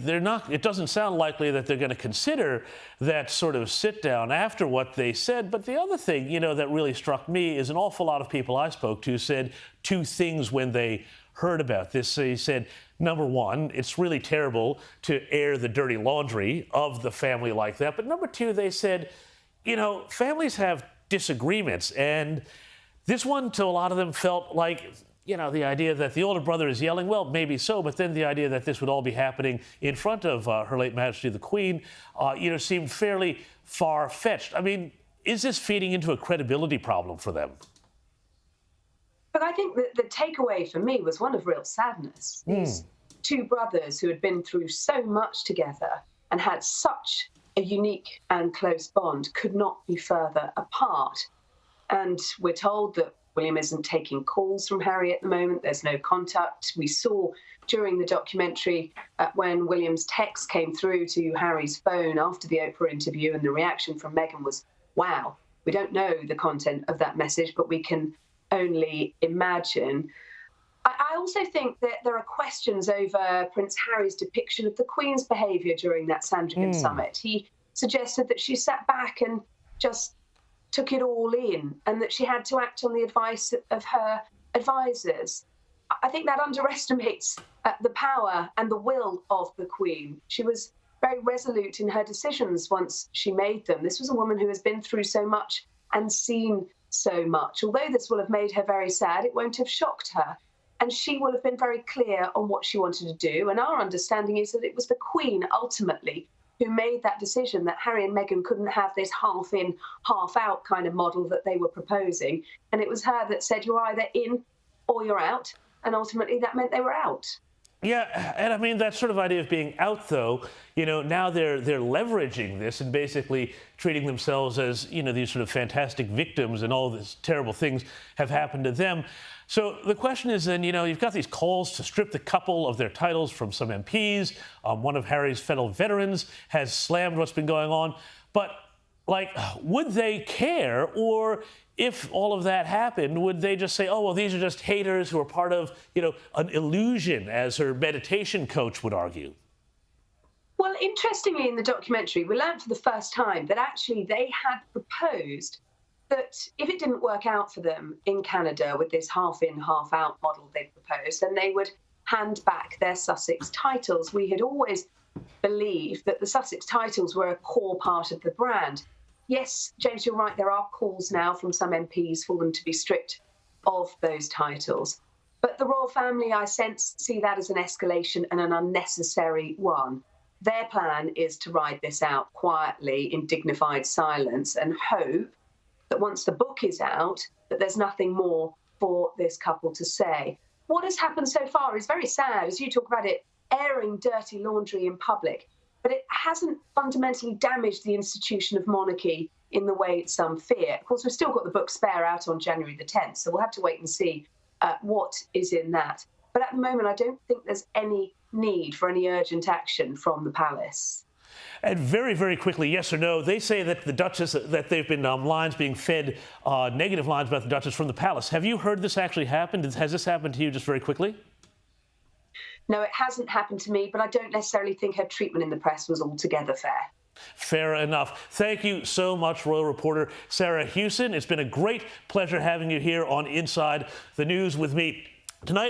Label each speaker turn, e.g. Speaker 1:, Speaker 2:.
Speaker 1: they're not. It doesn't sound likely that they're going to consider that sort of sit down after what they said. But the other thing, that really struck me is an awful lot of people I spoke to said two things when they heard about this. They said, number one, it's really terrible to air the dirty laundry of the family like that. But number two, they said, families have disagreements, and this one, to a lot of them, felt like, the idea that the older brother is yelling, well, maybe so, but then the idea that this would all be happening in front of Her late Majesty the Queen, seemed fairly far-fetched. I mean, is this feeding into a credibility problem for them?
Speaker 2: But I think that the takeaway for me was one of real sadness. These two brothers who had been through so much together and had such a unique and close bond could not be further apart. And we're told that William isn't taking calls from Harry at the moment. There's no contact. We saw during the documentary when William's text came through to Harry's phone after the Oprah interview, and the reaction from Meghan was, wow. We don't know the content of that message, but we can only imagine. I also think that there are questions over Prince Harry's depiction of the Queen's behaviour during that Sandringham summit. He suggested that she sat back and just took it all in, and that she had to act on the advice of her advisors. I think that underestimates the power and the will of the Queen. She was very resolute in her decisions once she made them. This was a woman who has been through so much and seen so much. Although this will have made her very sad, it won't have shocked her. And she will have been very clear on what she wanted to do. And our understanding is that it was the Queen, ultimately, who made that decision that Harry and Meghan couldn't have this half-in, half-out kind of model that they were proposing. And it was her that said, you're either in or you're out. And ultimately, that meant they were out.
Speaker 1: Yeah, and I mean, that sort of idea of being out, though, now they're leveraging this and basically treating themselves as, these sort of fantastic victims, and all these terrible things have happened to them. So the question is then, you've got these calls to strip the couple of their titles from some MPs. One of Harry's fellow veterans has slammed what's been going on. But, would they care? Or if all of that happened, would they just say, oh, well, these are just haters who are part of, an illusion, as her meditation coach would argue?
Speaker 2: Well, interestingly, in the documentary, we learned for the first time that actually they had proposed that if it didn't work out for them in Canada with this half-in, half-out model they proposed, then they would hand back their Sussex titles. We had always believed that the Sussex titles were a core part of the brand. Yes, James, you're right, there are calls now from some MPs for them to be stripped of those titles. But the royal family, I sense, see that as an escalation and an unnecessary one. Their plan is to ride this out quietly in dignified silence and hope that once the book is out, that there's nothing more for this couple to say. What has happened so far is very sad, as you talk about it, airing dirty laundry in public, but it hasn't fundamentally damaged the institution of monarchy in the way some fear. Of course, we've still got the book Spare out on January the 10th, so we'll have to wait and see what is in that. But at the moment, I don't think there's any need for any urgent action from the palace.
Speaker 1: And very, very quickly, yes or no, they say that the Duchess, that there have been lines being fed, negative lines about the Duchess from the palace. Have you heard this actually happen? Has this happened to you, just very quickly?
Speaker 2: No, it hasn't happened to me, but I don't necessarily think her treatment in the press was altogether fair.
Speaker 1: Fair enough. Thank you so much, royal reporter Sarah Hewson. It's been a great pleasure having you here on Inside the News with me tonight.